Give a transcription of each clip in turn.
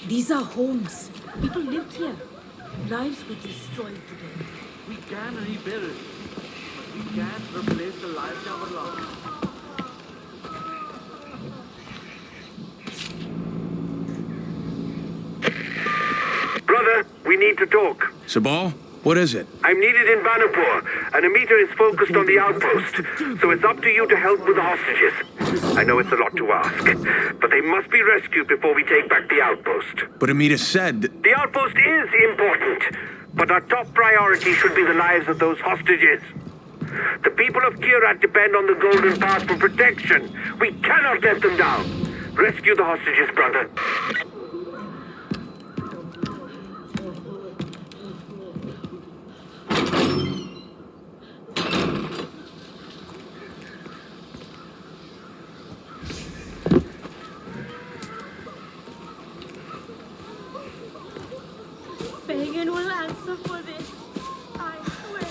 These are homes. People lived here. Lives were destroyed today. We can rebuild, but we can't replace the lives of our lost. Brother, we need to talk. Sabal, what is it? I'm needed in Vanapur, and Amita is focused on the outpost, so it's up to you to help with the hostages. I know it's a lot to ask, but they must be rescued before we take back the outpost. But Amita said that... The outpost is important, but our top priority should be the lives of those hostages. The people of Kirat depend on the Golden Path for protection. We cannot let them down. Rescue the hostages, brother. Pagan will answer for this. I swear it.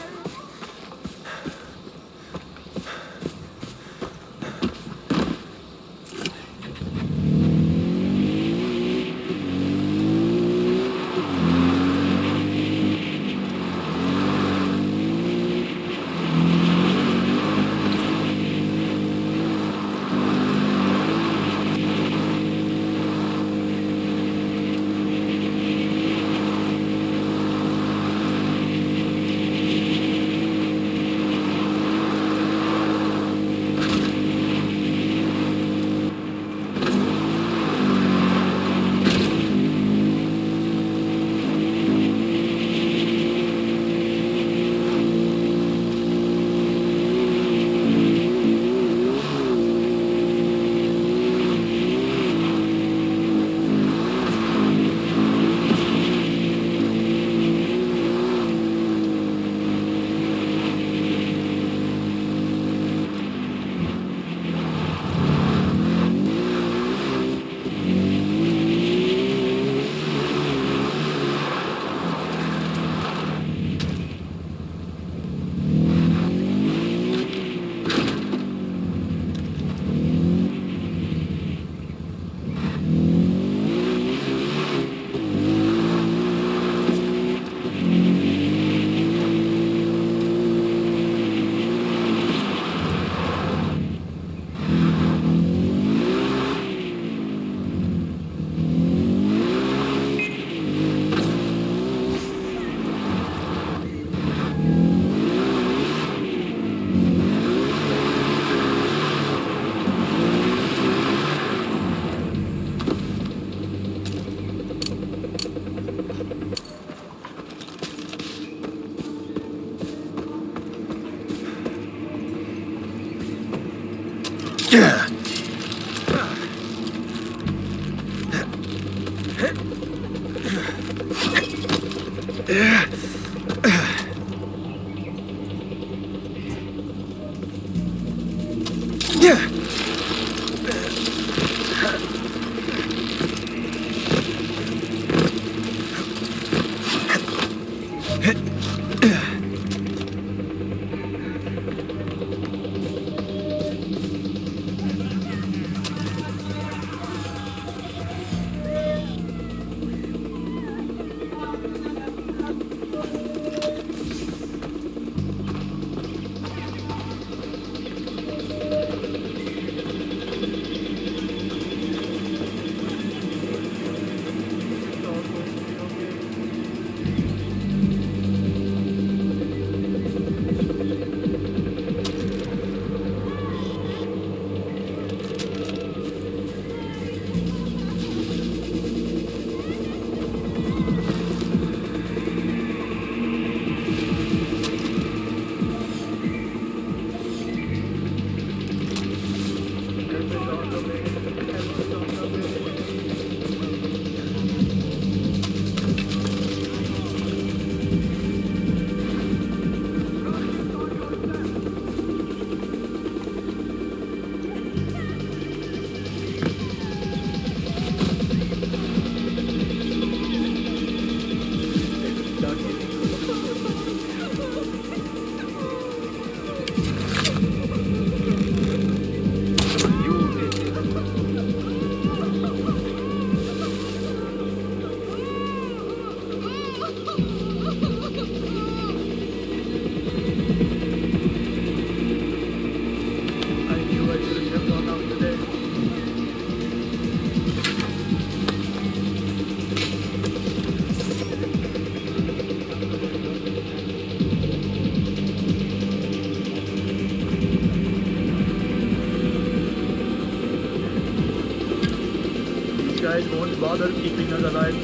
guys won't bother keeping us alive.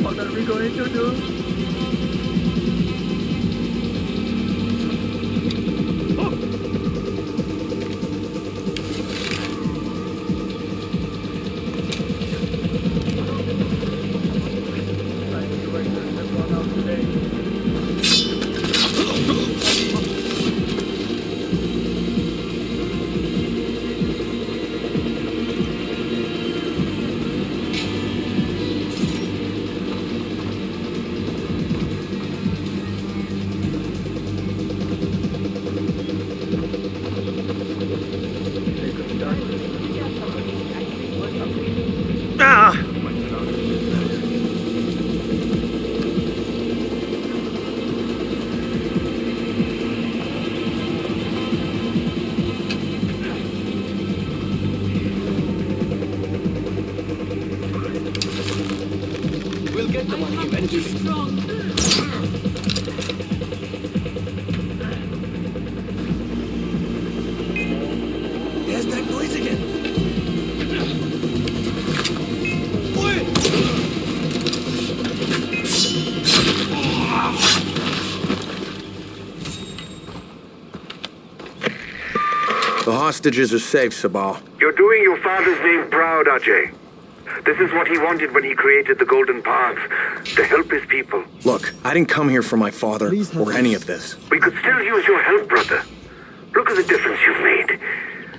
What are we going to do? Ah! We'll get the money eventually. Strong. There's that noise again. The hostages are safe, Sabal. You're doing your father's name proud, Ajay. This is what he wanted when he created the Golden Path, to help his people. Look, I didn't come here for my father or any of this. We could still use your help, brother. Look at the difference you've made.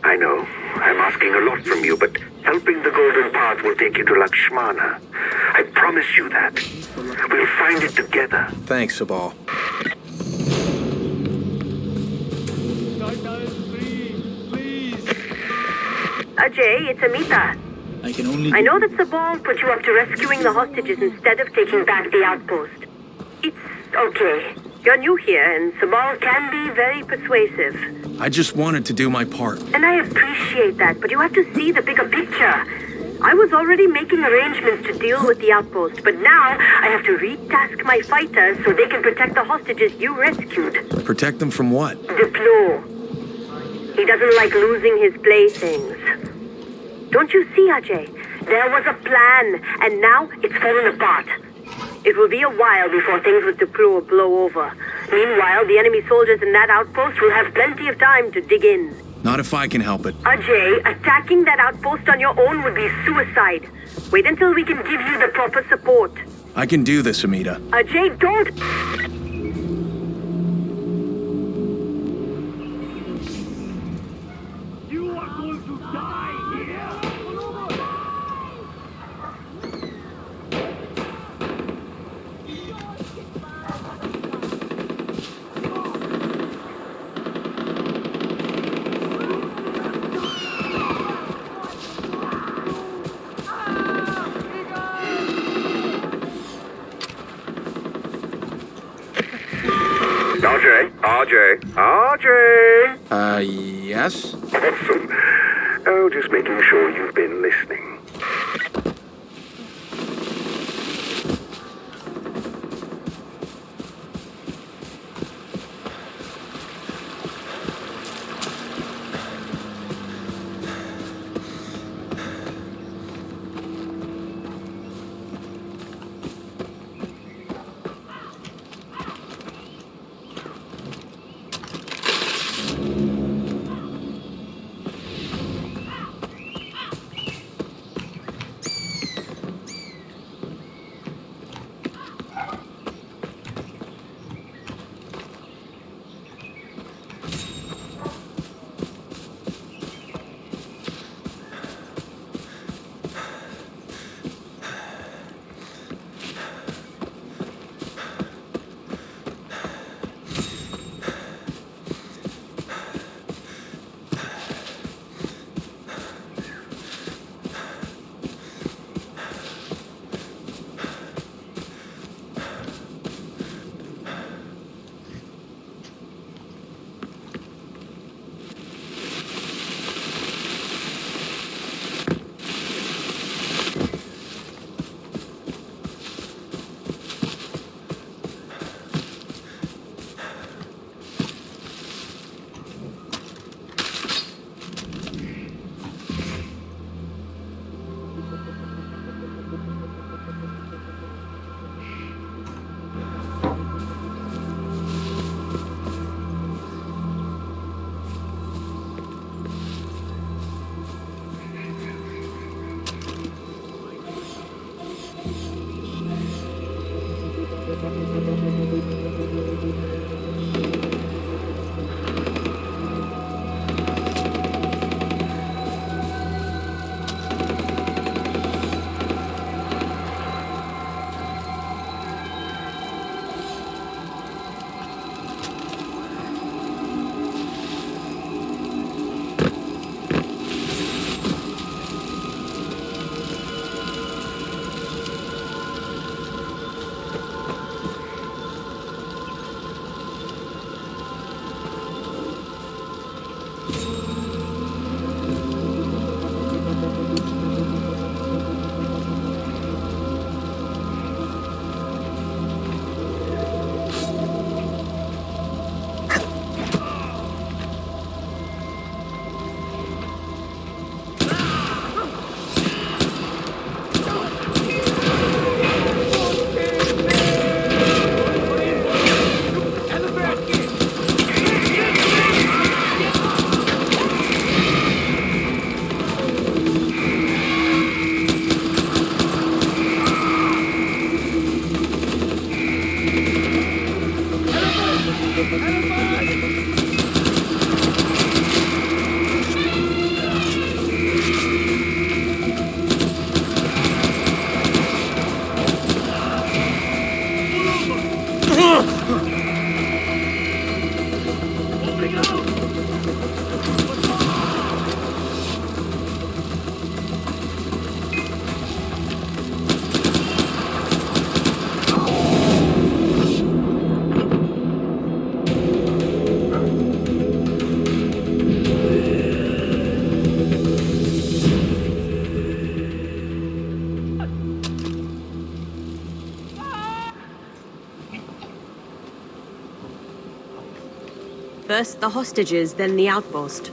I know, I'm asking a lot from you, but helping the Golden Path will take you to Lakshmana. I promise you that. We'll find it together. Thanks, Sabal. Ajay, it's Amita. I know that Sabal put you up to rescuing the hostages instead of taking back the outpost. It's okay. You're new here, and Sabal can be very persuasive. I just wanted to do my part. And I appreciate that, but you have to see the bigger picture. I was already making arrangements to deal with the outpost, but now I have to retask my fighters so they can protect the hostages you rescued. Protect them from what? Deplo. He doesn't like losing his playthings. Don't you see, Ajay? There was a plan, and now it's fallen apart. It will be a while before things with Deplo blow over. Meanwhile, the enemy soldiers in that outpost will have plenty of time to dig in. Not if I can help it. Ajay, attacking that outpost on your own would be suicide. Wait until we can give you the proper support. I can do this, Amita. Ajay, don't... You are going to die here! RJ! Yes? Awesome. Oh, just making sure you've been listening. First the hostages, then the outpost.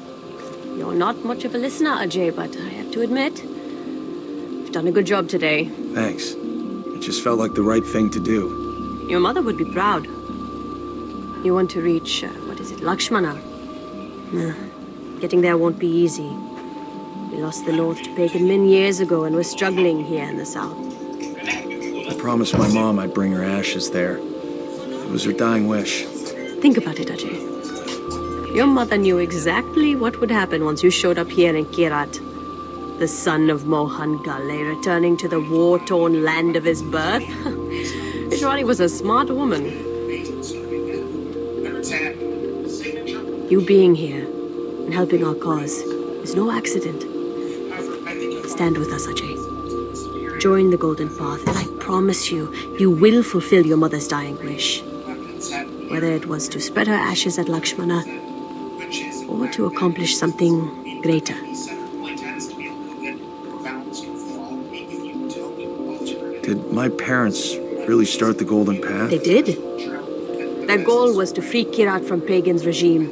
You're not much of a listener, Ajay, but I have to admit, you've done a good job today. Thanks. It just felt like the right thing to do. Your mother would be proud. You want to reach, Lakshmana? Getting there won't be easy. We lost the north to pagan men years ago and we're struggling here in the south. I promised my mom I'd bring her ashes there. It was her dying wish. Think about it, Ajay. Your mother knew exactly what would happen once you showed up here in Kirat. The son of Mohan Gale returning to the war-torn land of his birth. Ishwari was a smart woman. You being here and helping our cause is no accident. Stand with us, Ajay. Join the Golden Path, and I promise you, you will fulfill your mother's dying wish. Whether it was to spread her ashes at Lakshmana, or to accomplish something greater. Did my parents really start the Golden Path? They did. Their goal was to free Kirat from Pagan's regime.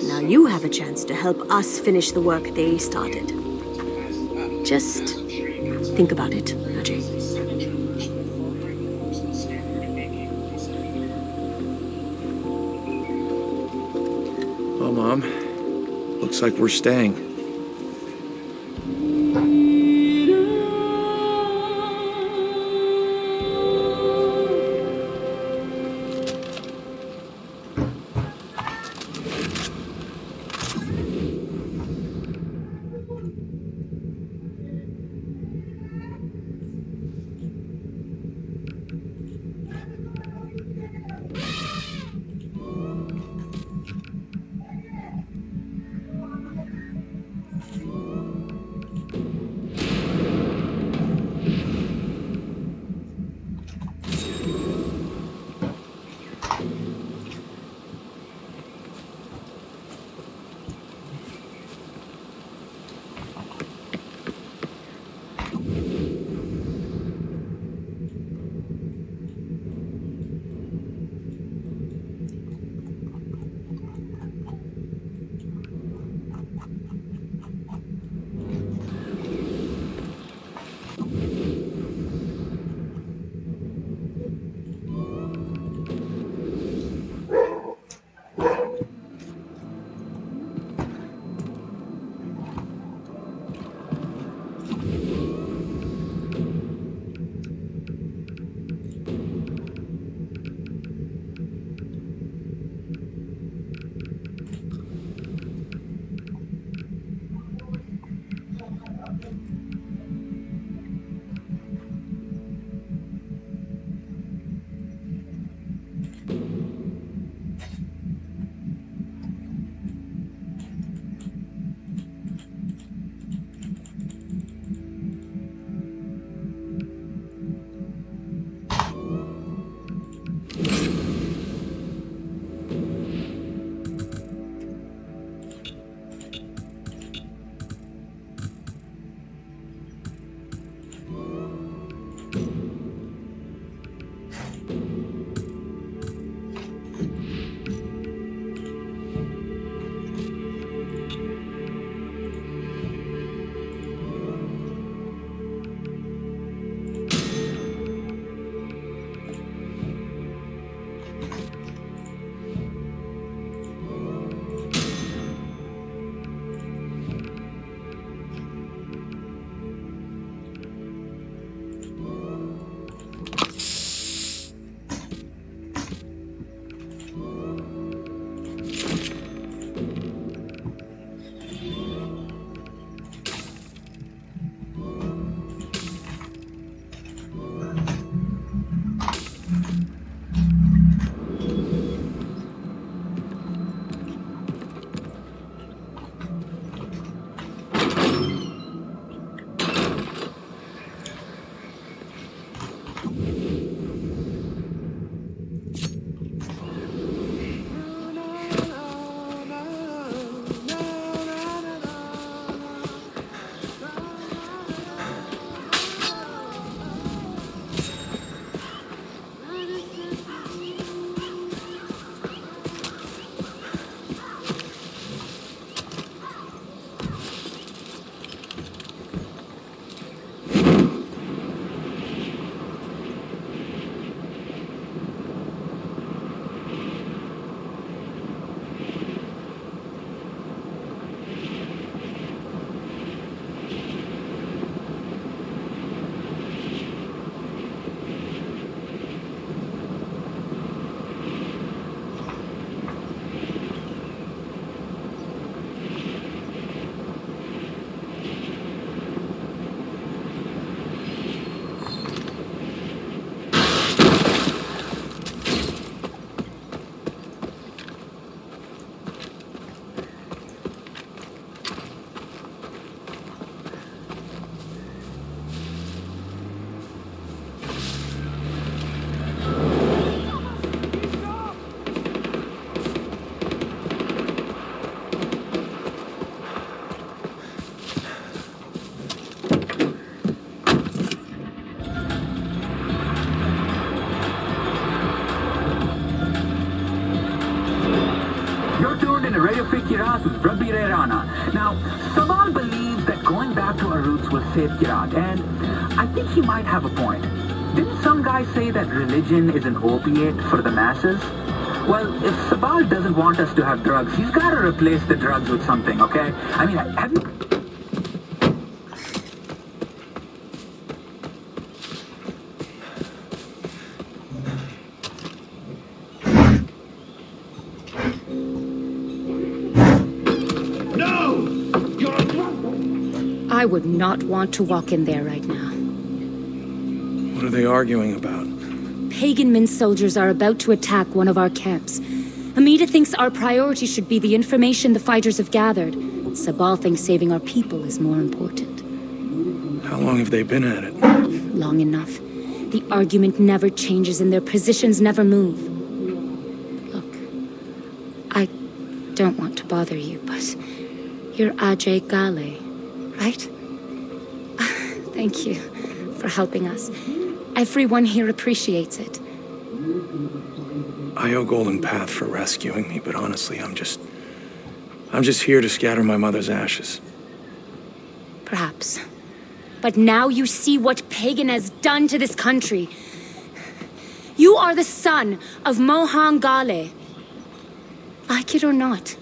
Now you have a chance to help us finish the work they started. Just think about it, Ajay. Well, Mom, looks like we're staying. Kirat Rabirerana. Now, Sabal believes that going back to our roots will save Kirat, and I think he might have a point. Didn't some guy say that religion is an opiate for the masses? Well, if Sabal doesn't want us to have drugs, he's got to replace the drugs with something, okay? I mean, have you... I would not want to walk in there right now. What are they arguing about? Pagan Min soldiers are about to attack one of our camps. Amida thinks our priority should be the information the fighters have gathered. Sabal thinks saving our people is more important. How long have they been at it? Long enough. The argument never changes and their positions never move. Look, I don't want to bother you, but you're Ajay Gale, right? Thank you for helping us. Everyone here appreciates it. I owe Golden Path for rescuing me, but honestly, I'm just here to scatter my mother's ashes. Perhaps. But now you see what Pagan has done to this country. You are the son of Mohan Gale. Like it or not,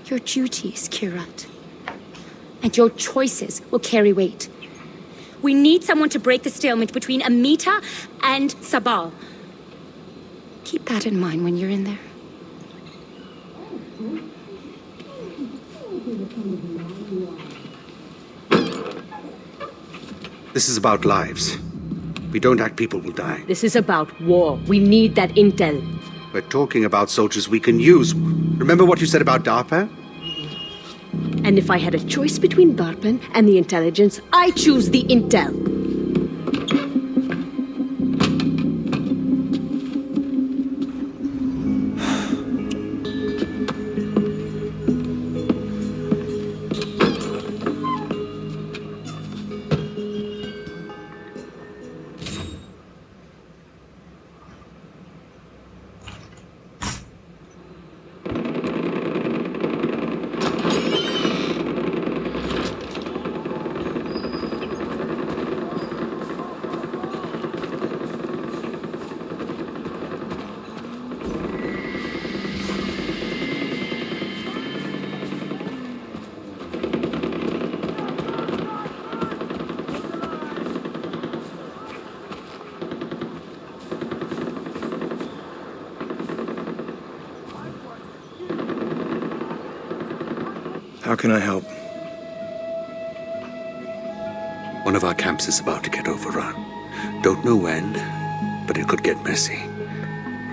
your duties, Kirat. And your choices will carry weight. We need someone to break the stalemate between Amita and Sabal. Keep that in mind when you're in there. This is about lives. We don't act, people will die. This is about war. We need that intel. We're talking about soldiers we can use. Remember what you said about DARPA? And if I had a choice between Darpan and the intelligence, I choose the intel. How can I help? One of our camps is about to get overrun. Don't know when, but it could get messy.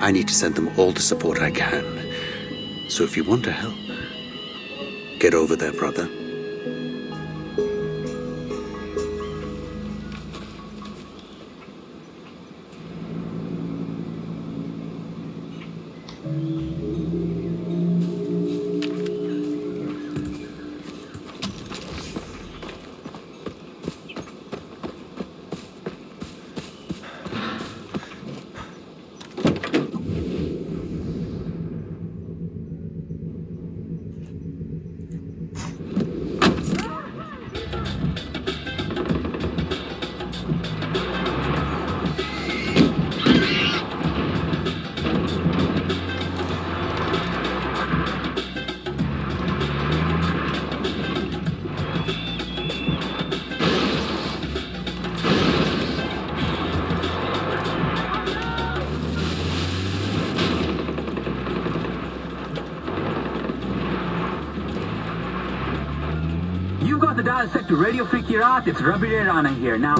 I need to send them all the support I can. So if you want to help, get over there, brother. You've got the dial set to Radio Free Kirat. It's Rabbi Rana here. Now...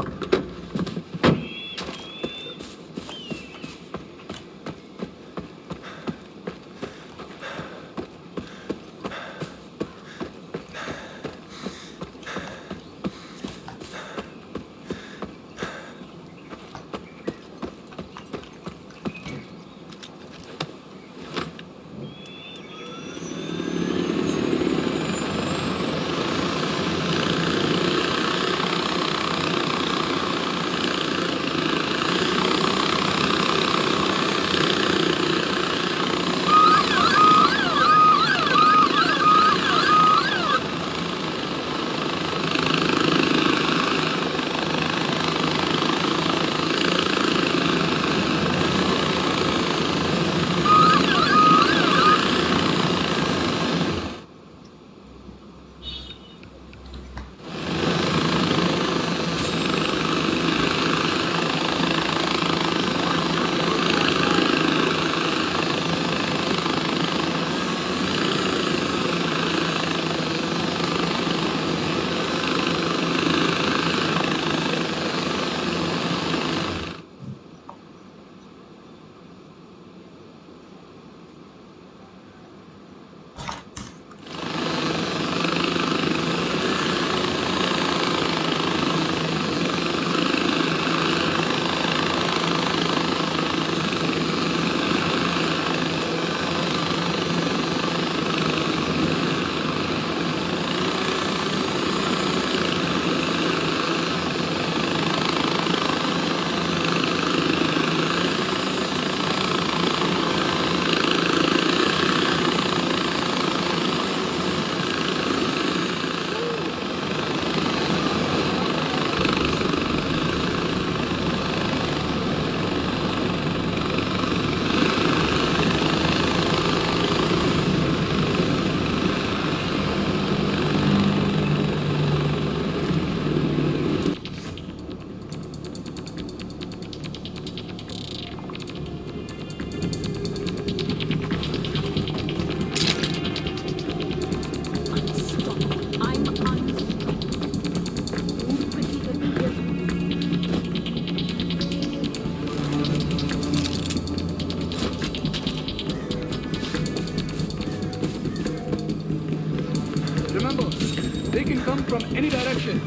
from any direction.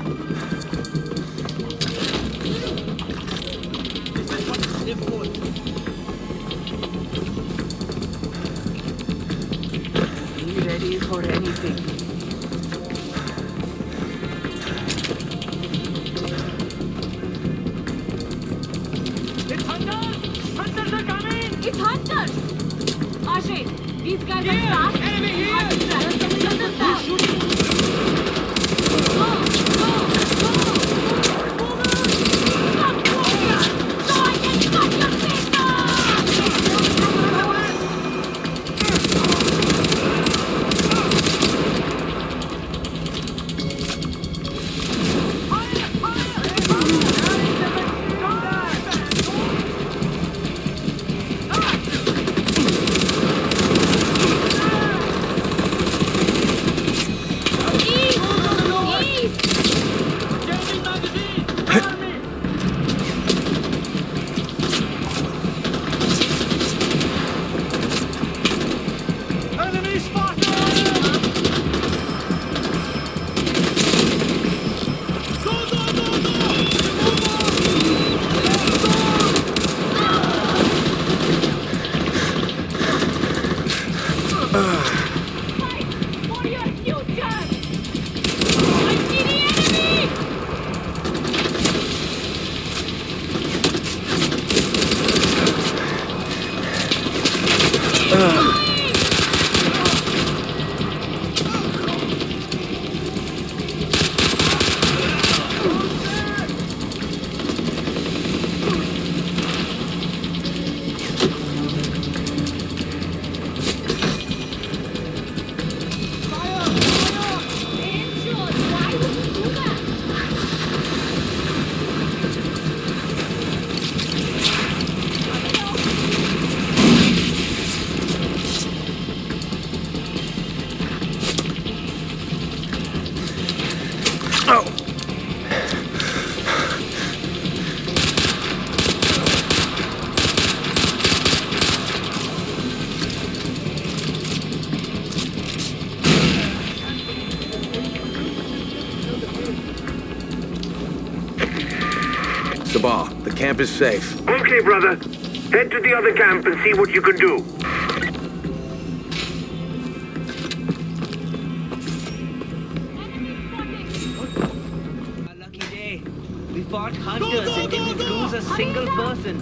This is what we live for. Be ready for anything. It's hunters! Hunters are coming! It's hunters! Ajay, these guys are fast. Enemy here! Sabah, the camp is safe. Okay, brother. Head to the other camp and see what you can do. A lucky day. We fought hunters and didn't lose a single person.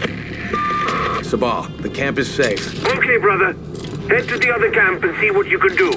Sabah, the camp is safe. Okay, brother. Head to the other camp and see what you can do.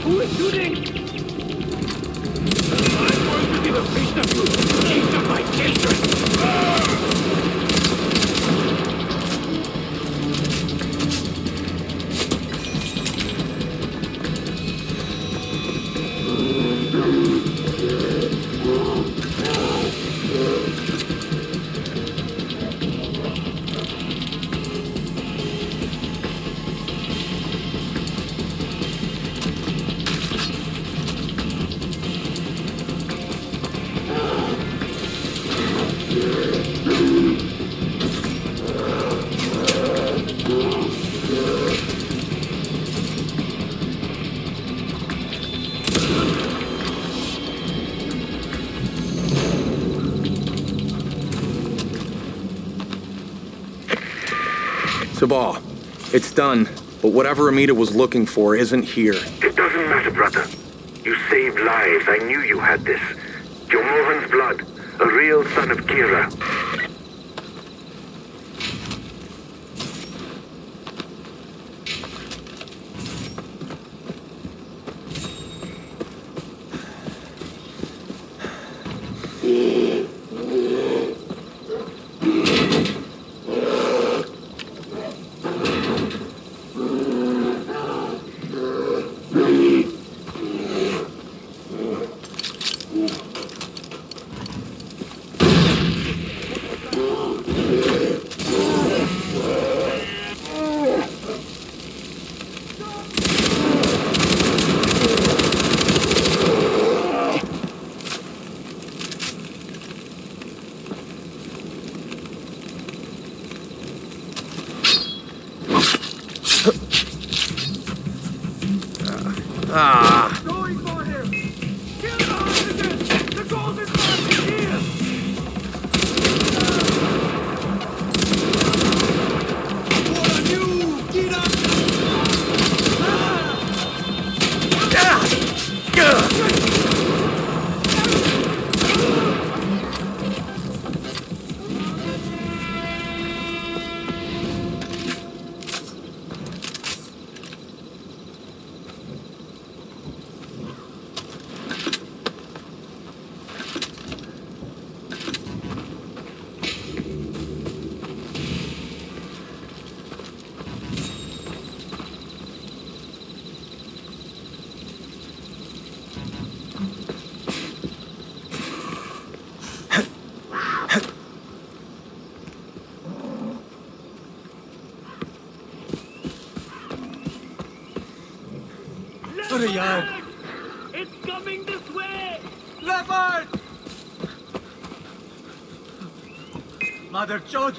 Who is shooting? I'm going to be the priest of you, king of my children. Sabal, it's done, but whatever Amita was looking for isn't here. It doesn't matter, brother. You saved lives. I knew you had this. You're Mohan's blood, a real son of Kira. Going for him! Kill the hostages! The golden path is here! What are you? Get up! It's coming this way! Leopard! Mother Chod!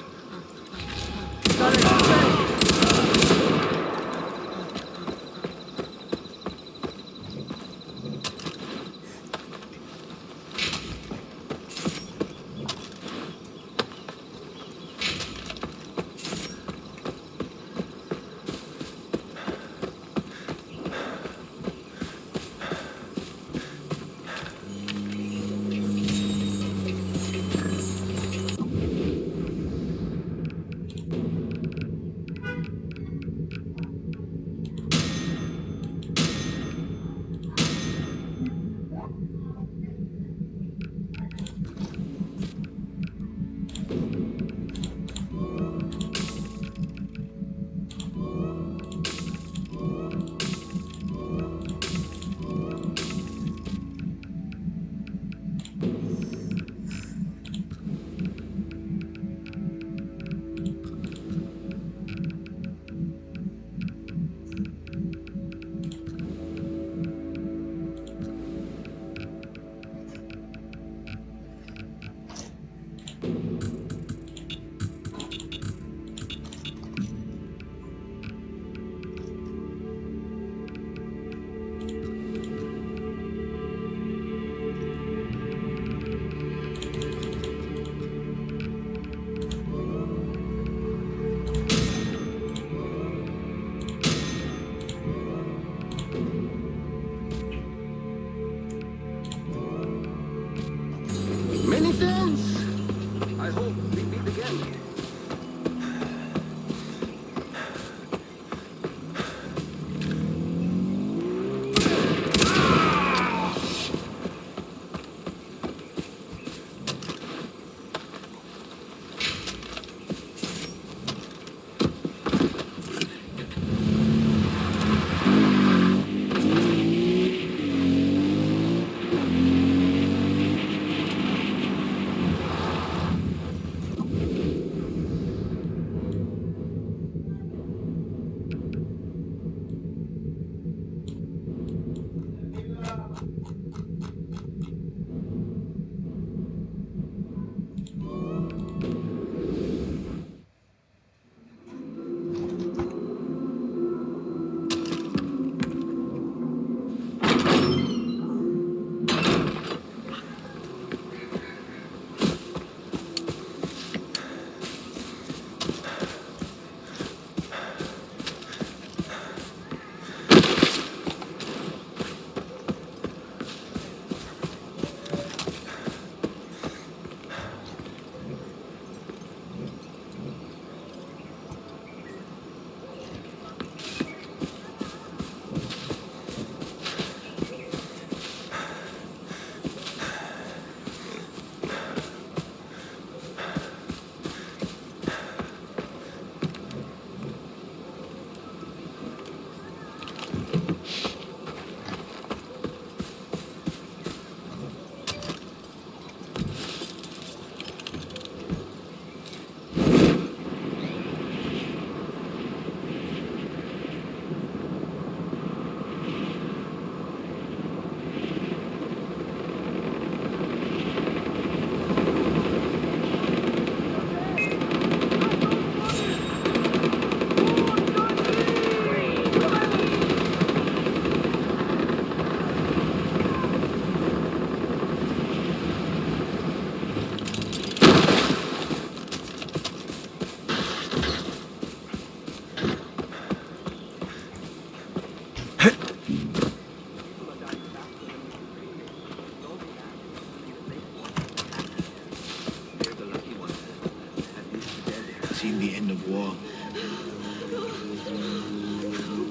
seen the end of war.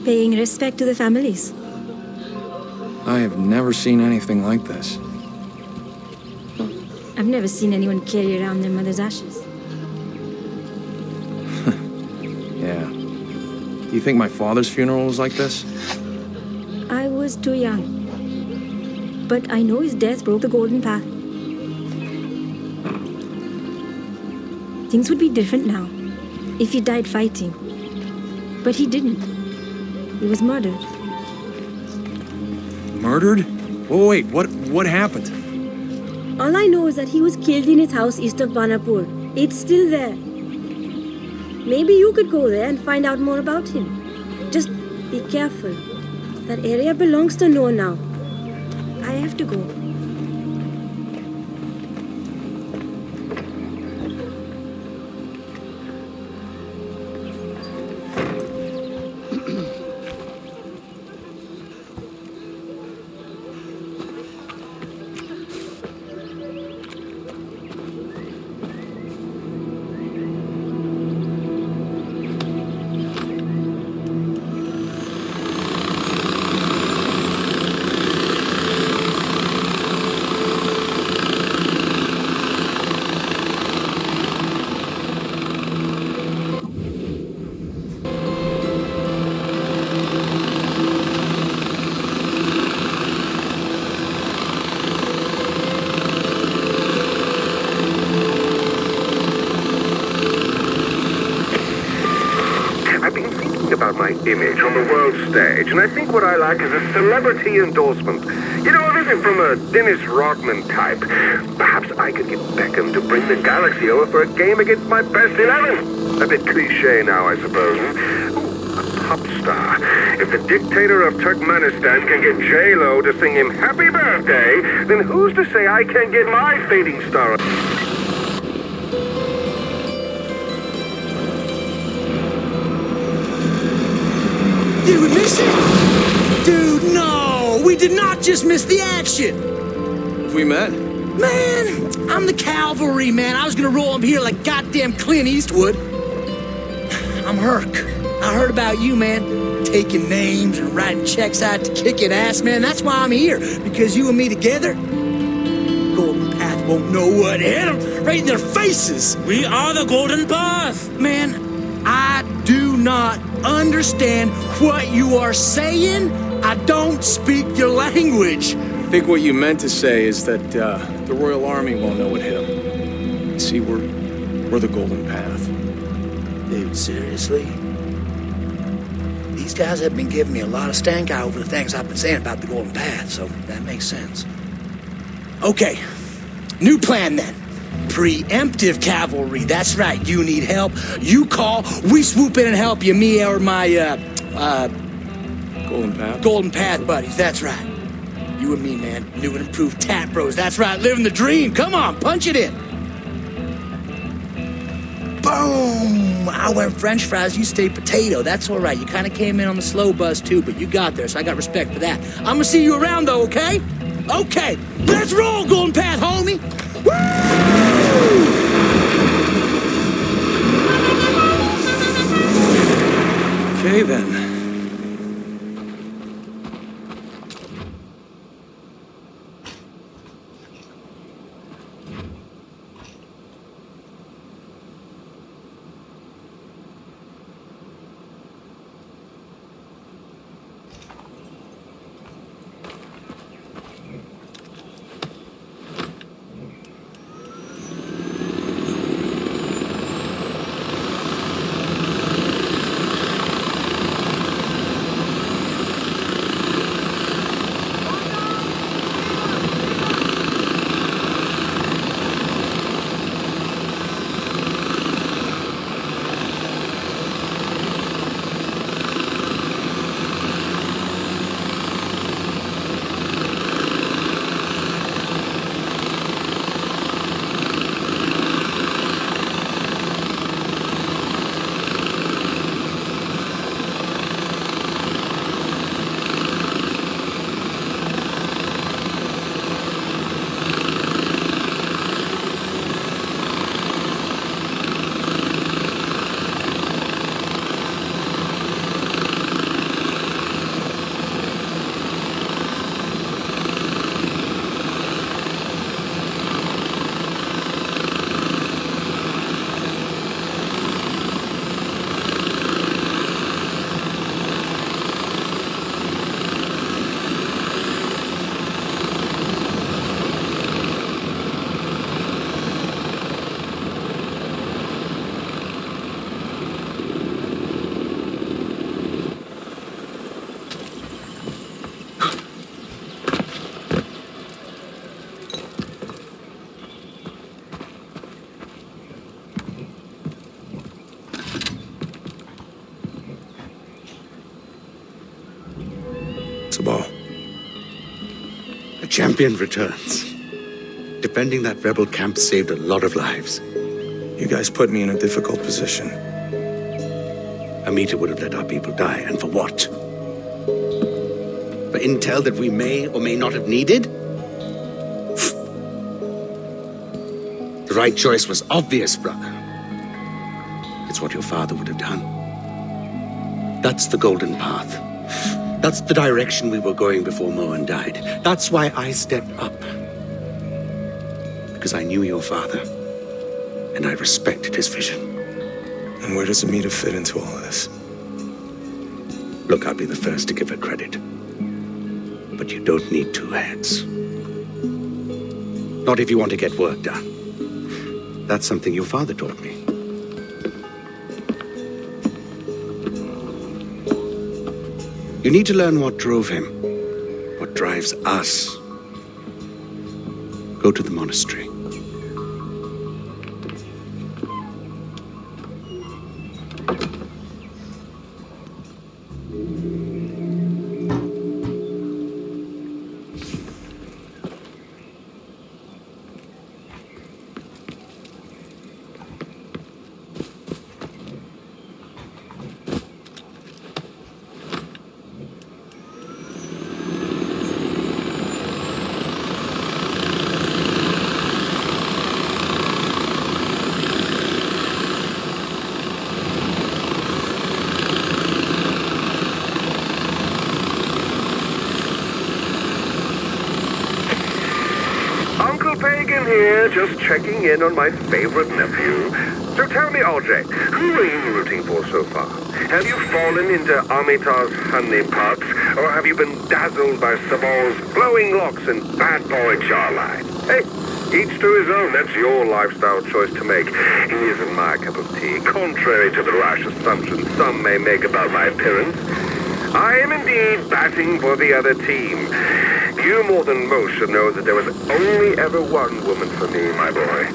Paying respect to the families. I have never seen anything like this. I've never seen anyone carry around their mother's ashes. Yeah. Do you think my father's funeral was like this? I was too young. But I know his death broke the golden path. Things would be different now if he died fighting. But he didn't. He was murdered. Murdered? Whoa, wait, what happened? All I know is that he was killed in his house east of Banapur. It's still there. Maybe you could go there and find out more about him. Just be careful. That area belongs to Noah now. I have to go. About my image on the world stage, and I think what I like is a celebrity endorsement. You know, everything from a Dennis Rodman type. Perhaps I could get Beckham to bring the Galaxy over for a game against my best 11. A bit cliche now, I suppose. Ooh, a pop star. If the dictator of Turkmenistan can get J-Lo to sing him happy birthday, then who's to say I can't get my fading star? Did we miss it? Dude, no! We did not just miss the action! Have we met? Man, I'm the cavalry, man. I was gonna roll up here like goddamn Clint Eastwood. I'm Herc. I heard about you, man. Taking names and writing checks out to kick it ass, man. That's why I'm here. Because you and me together, Golden Path won't know what hit them right in their faces. We are the Golden Path! Man, I do not understand what you are saying. I don't speak your language. I think what you meant to say is that the Royal Army won't know what hit them. See, we're the Golden Path. Dude, seriously? These guys have been giving me a lot of stank eye over the things I've been saying about the Golden Path, so that makes sense. Okay, new plan then. Preemptive cavalry, that's right. You need help, you call, we swoop in and help you, me or my, Golden Path buddies, that's right. You and me, man, new and improved tap bros, that's right, living the dream. Come on, punch it in. Boom! I went French fries, you stayed potato, that's all right. You kind of came in on the slow buzz too, but you got there, so I got respect for that. I'm gonna see you around though, okay? Okay, let's roll, Golden Path, homie! Woo! Okay, then. champion returns. Defending that rebel camp saved a lot of lives. You guys put me in a difficult position. Amita would have let our people die, and for what? For intel that we may or may not have needed? The right choice was obvious, brother. It's what your father would have done. That's the golden path. That's the direction we were going before Mohan died. That's why I stepped up. Because I knew your father, and I respected his vision. And where does Amita fit into all this? Look, I'll be the first to give her credit. But you don't need two heads. Not if you want to get work done. That's something your father taught me. You need to learn what drove him, what drives us. Go to the monastery. Pagan here, just checking in on my favorite nephew. So tell me, RJ, who are you rooting for so far? Have you fallen into Amita's honeypots, or have you been dazzled by Sabal's flowing locks and bad boy jawline? Hey, each to his own. That's your lifestyle choice to make. He isn't my cup of tea, contrary to the rash assumptions some may make about my appearance. I am indeed batting for the other team. You more than most should know that there was only ever one woman for me, my boy.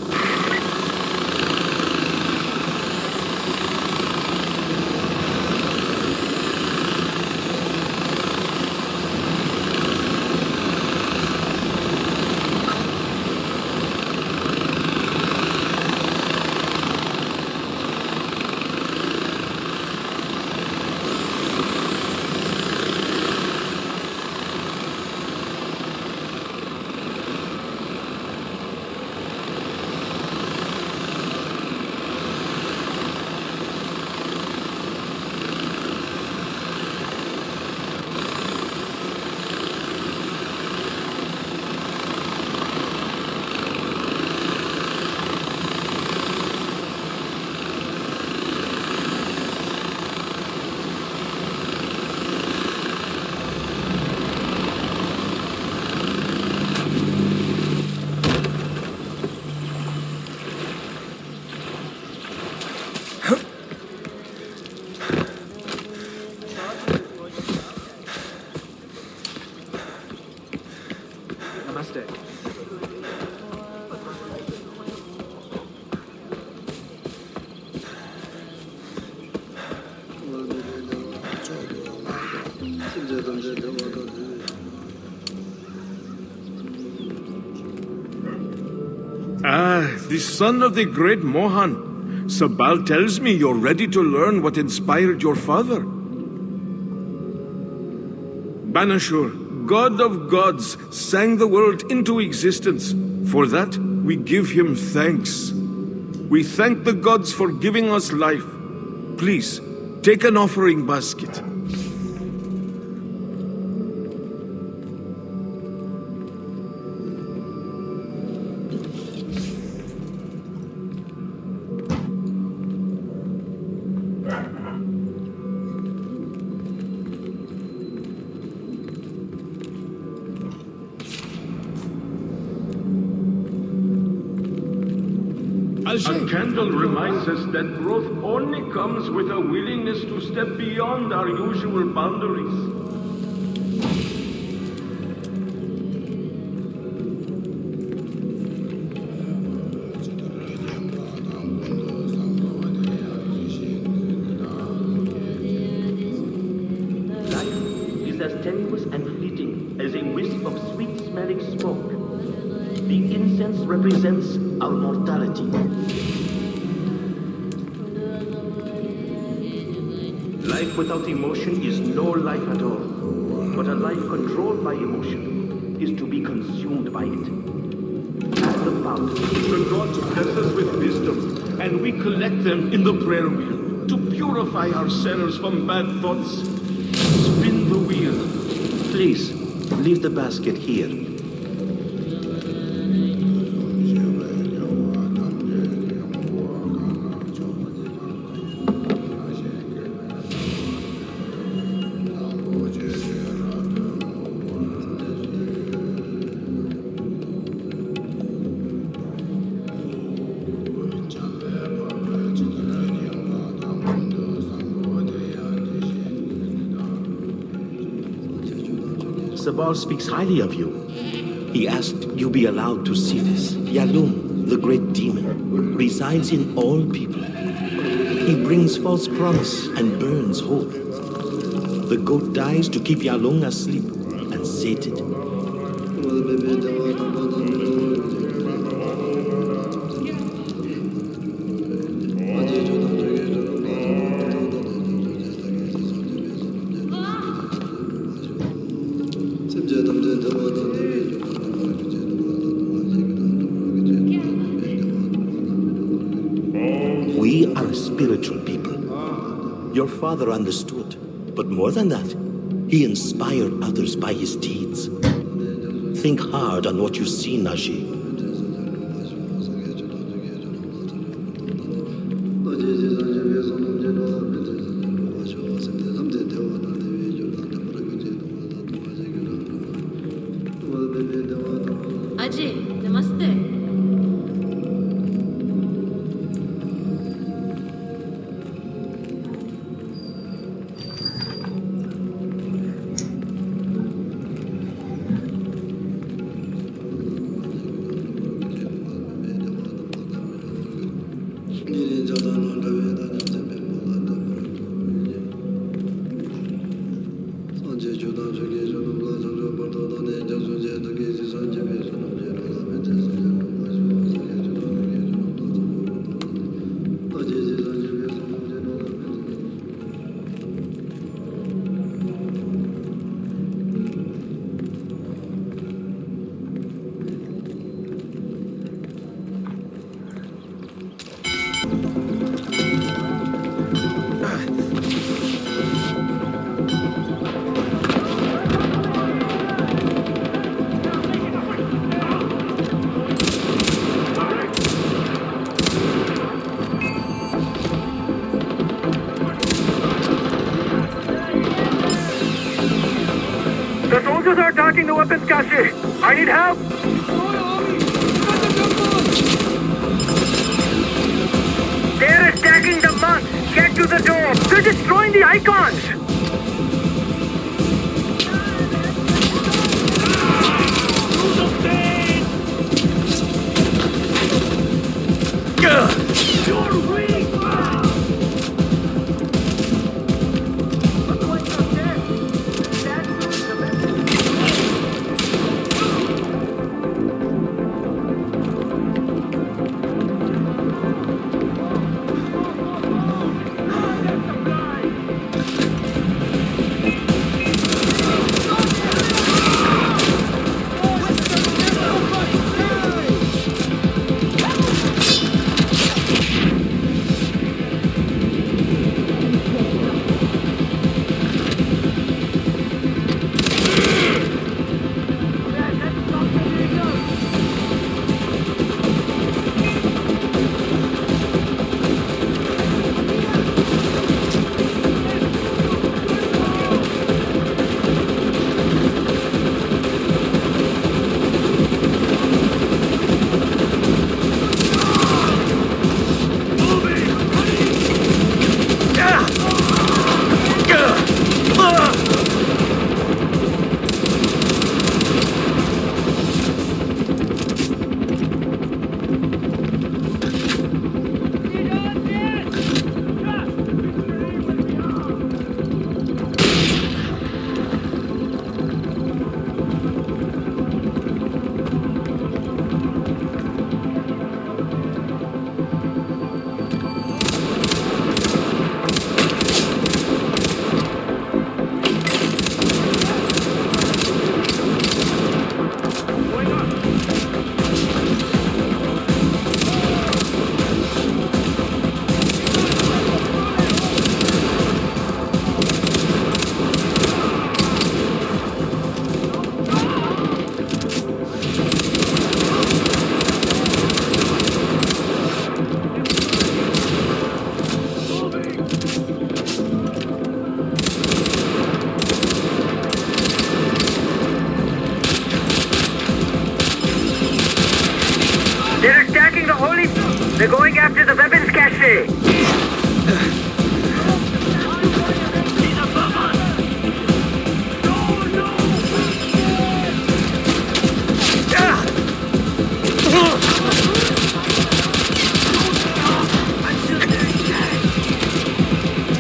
The son of the great Mohan. Sabal tells me you're ready to learn what inspired your father. Banashur, god of gods, sang the world into existence. For that, we give him thanks. We thank the gods for giving us life. Please, take an offering basket. A candle reminds us that growth only comes with a willingness to step beyond our usual boundaries. Life is as tenuous and fleeting as a wisp of sweet-smelling smoke. The incense represents our mortality. Life without emotion is no life at all. But a life controlled by emotion is to be consumed by it. At the fountain, the gods bless us with wisdom, and we collect them in the prayer wheel to purify ourselves from bad thoughts. Spin the wheel. Please, leave the basket here. Sabal speaks highly of you. He asked you be allowed to see this. Yalung, the great demon, resides in all people. He brings false promise and burns hope. The goat dies to keep Yalung asleep and sated. We are a spiritual people. Your father understood, but more than that, he inspired others by his deeds. Think hard on what you see, Najee. Ajay, namaste. The soldiers are attacking the weapons cache. I need help. They're attacking the monks. Get to the door. They're destroying the icons. You're weak!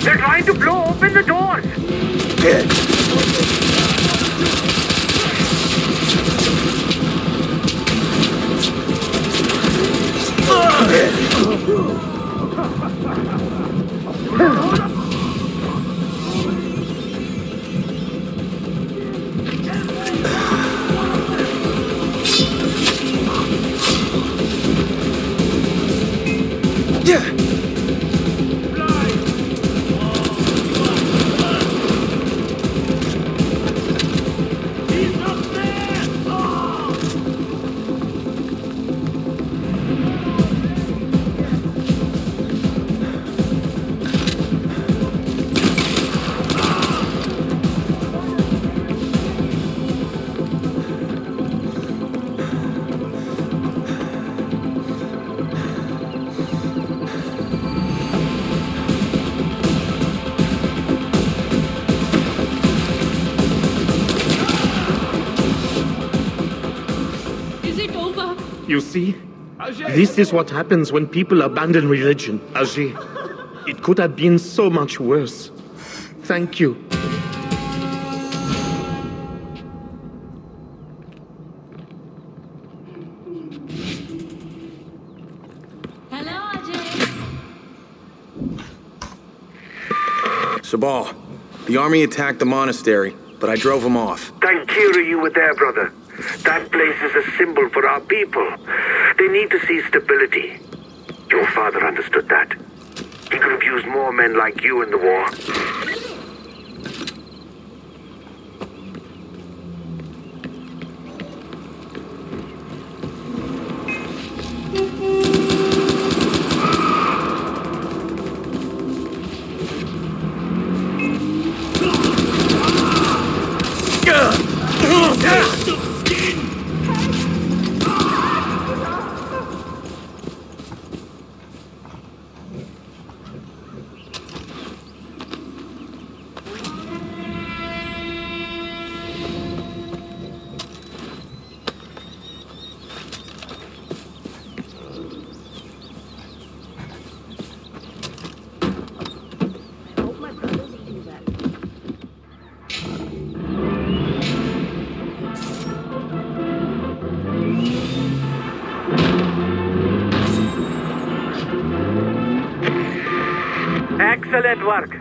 They're trying to blow open the doors! You see? This is what happens when people abandon religion, Ajay. It could have been so much worse. Thank you. Hello, Ajay. Sabal, the army attacked the monastery, but I drove them off. Thank Kira you were there, brother. That place is a symbol for our people. They need to see stability. Your father understood that. He could have used more men like you in the war. Excellent work.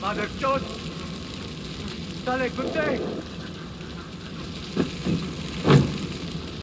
Mother Chod! Dale, good day!